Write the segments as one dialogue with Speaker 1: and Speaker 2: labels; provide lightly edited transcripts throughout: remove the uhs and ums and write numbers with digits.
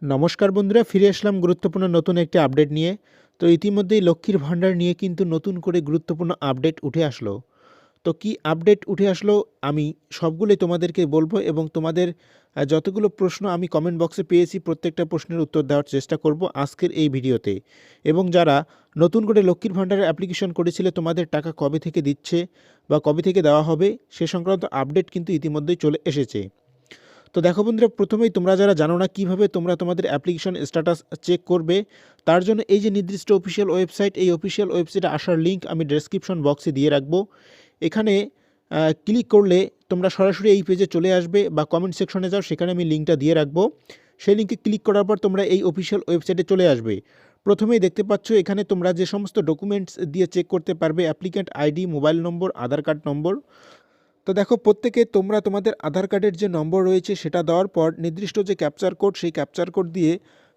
Speaker 1: নমস্কার বন্ধুরা, ফিরে আসলাম গুরুত্বপূর্ণ নতুন একটি আপডেট নিয়ে। তো ইতিমধ্যেই লক্ষ্মীর ভাণ্ডার নিয়ে কিন্তু নতুন করে গুরুত্বপূর্ণ আপডেট উঠে আসলো। তো কি আপডেট উঠে আসলো আমি সবগুলোই তোমাদেরকে বলবো এবং তোমাদের যতগুলো প্রশ্ন আমি কমেন্ট বক্সে পেয়েছি প্রত্যেকটা প্রশ্নের উত্তর দেওয়ার চেষ্টা করব আজকের এই ভিডিওতে। এবং যারা নতুন করে লক্ষ্মীর ভাণ্ডারের অ্যাপ্লিকেশন করেছিলে তোমাদের টাকা কবে থেকে দিচ্ছে বা কবে থেকে দেওয়া হবে সে সংক্রান্ত আপডেট কিন্তু ইতিমধ্যেই চলে এসেছে। তো দেখো বন্ধুরা, প্রথমেই তোমরা যারা জানো না কিভাবে তোমরা তোমাদের অ্যাপ্লিকেশন স্ট্যাটাস চেক করবে, তার জন্য এই যে নির্দিষ্ট অফিসিয়াল ওয়েবসাইট, এই অফিসিয়াল ওয়েবসাইটে আসার লিঙ্ক আমি ডেসক্রিপশন বক্সে দিয়ে রাখবো। এখানে ক্লিক করলে তোমরা সরাসরি এই পেজে চলে আসবে বা কমেন্ট সেকশনে যাও, সেখানে আমি লিঙ্কটা দিয়ে রাখবো। সেই লিঙ্কে ক্লিক করার পর তোমরা এই অফিসিয়াল ওয়েবসাইটে চলে আসবে। প্রথমেই দেখতে পাচ্ছ এখানে তোমরা যে সমস্ত ডকুমেন্টস দিয়ে চেক করতে পারবে, অ্যাপ্লিক্যান্ট আইডি, মোবাইল নম্বর, আধার কার্ড নম্বর। তো দেখো, প্রত্যেকে তোমরা তোমাদের আধার কার্ডের যে নম্বর রয়েছে সেটা দেওয়ার পর নির্দিষ্ট যে ক্যাপচার কোড, সেই ক্যাপচার কোড দিয়ে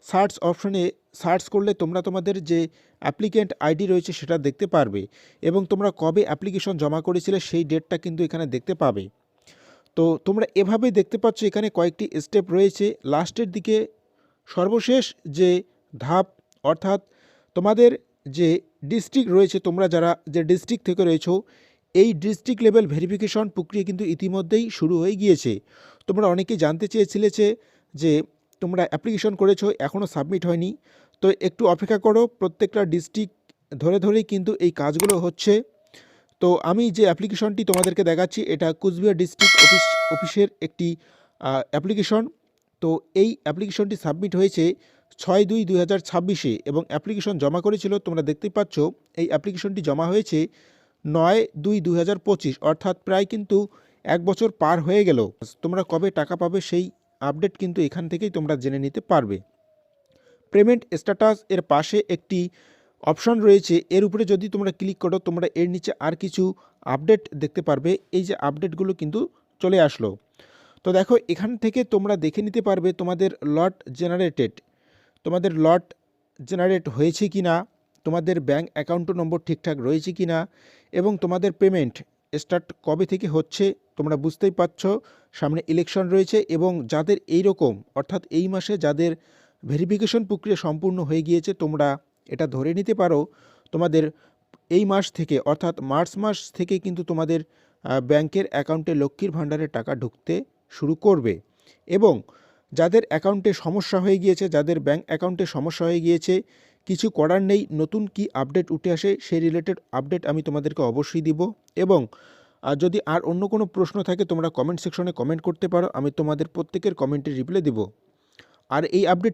Speaker 1: সার্চ অপশনে সার্চ করলে তোমরা তোমাদের যে অ্যাপ্লিক্যান্ট আইডি রয়েছে সেটা দেখতে পারবে এবং তোমরা কবে অ্যাপ্লিকেশন জমা করেছিলে সেই ডেটটা কিন্তু এখানে দেখতে পাবে। তো তোমরা এভাবেই দেখতে পাচ্ছ এখানে কয়েকটি স্টেপ রয়েছে। লাস্টের দিকে সর্বশেষ যে ধাপ, অর্থাৎ তোমাদের যে ডিস্ট্রিক্ট রয়েছে, তোমরা যারা যে ডিস্ট্রিক্ট থেকে রয়েছো, এই ডিস্ট্রিক্ট লেভেল ভেরিফিকেশন প্রক্রিয়া কিন্তু ইতিমধ্যেই শুরু হয়ে গিয়েছে। তোমরা অনেকেই জানতে চেয়েছিলে যে তোমরা অ্যাপ্লিকেশন করেছো এখনও সাবমিট হয়নি। তো একটু অপেক্ষা করো, প্রত্যেকটা ডিস্ট্রিক্ট ধরেই কিন্তু এই কাজগুলো হচ্ছে। তো আমি যে অ্যাপ্লিকেশনটি তোমাদেরকে দেখাচ্ছি এটা কুচবিহার ডিস্ট্রিক্ট অফিসের একটি অ্যাপ্লিকেশন। তো এই অ্যাপ্লিকেশনটি সাবমিট হয়েছে 6/2/2026 এবং অ্যাপ্লিকেশন জমা করেছিল, তোমরা দেখতেই পাচ্ছ এই অ্যাপ্লিকেশনটি জমা হয়েছে 9/2/2025, অর্থাৎ প্রায় কিন্তু 1 বছর পার হয়ে গেল। তোমরা কবে টাকা পাবে সেই আপডেট কিন্তু এখান থেকেই তোমরা জেনে নিতে পারবে। পেমেন্ট স্ট্যাটাস এর পাশে একটি অপশন রয়েছে, এর উপরে যদি তোমরা ক্লিক করো তোমরা এর নিচে আর কিছু আপডেট দেখতে পারবে। এই যে আপডেটগুলো কিন্তু চলে আসলো। তো দেখো, এখান থেকে তোমরা দেখে নিতে পারবে তোমাদের লট জেনারেট হয়েছে কি না, তোমাদের ব্যাঙ্ক অ্যাকাউন্ট নম্বর ঠিকঠাক রয়েছে কি না এবং তোমাদের পেমেন্ট স্টার্ট কবে থেকে হচ্ছে। তোমরা বুঝতেই পারছো সামনে ইলেকশন রয়েছে এবং যাদের এই রকম, অর্থাৎ এই মাসে যাদের ভেরিফিকেশন প্রক্রিয়া সম্পূর্ণ হয়ে গিয়েছে, তোমরা এটা ধরে নিতে পারো তোমাদের এই মাস থেকে, অর্থাৎ মার্চ মাস থেকে কিন্তু তোমাদের ব্যাংকের অ্যাকাউন্টে লক্ষ্মীর ভাণ্ডারের টাকা ঢুকতে শুরু করবে। এবং যাদের অ্যাকাউন্টে সমস্যা হয়ে গিয়েছে, যাদের ব্যাংক অ্যাকাউন্টে সমস্যা হয়ে গিয়েছে, কিছু করার নেই, নতুন কি আপডেট উঠে আসে সেই রিলেটেড আপডেট আমি তোমাদেরকে অবশ্যই দিব। এবং যদি আর অন্য কোনো প্রশ্ন থাকে তোমরা কমেন্ট সেকশনে কমেন্ট করতে পারো, আমি তোমাদের প্রত্যেকের কমেন্টে রিপ্লাই দেব। আর এই আপডেট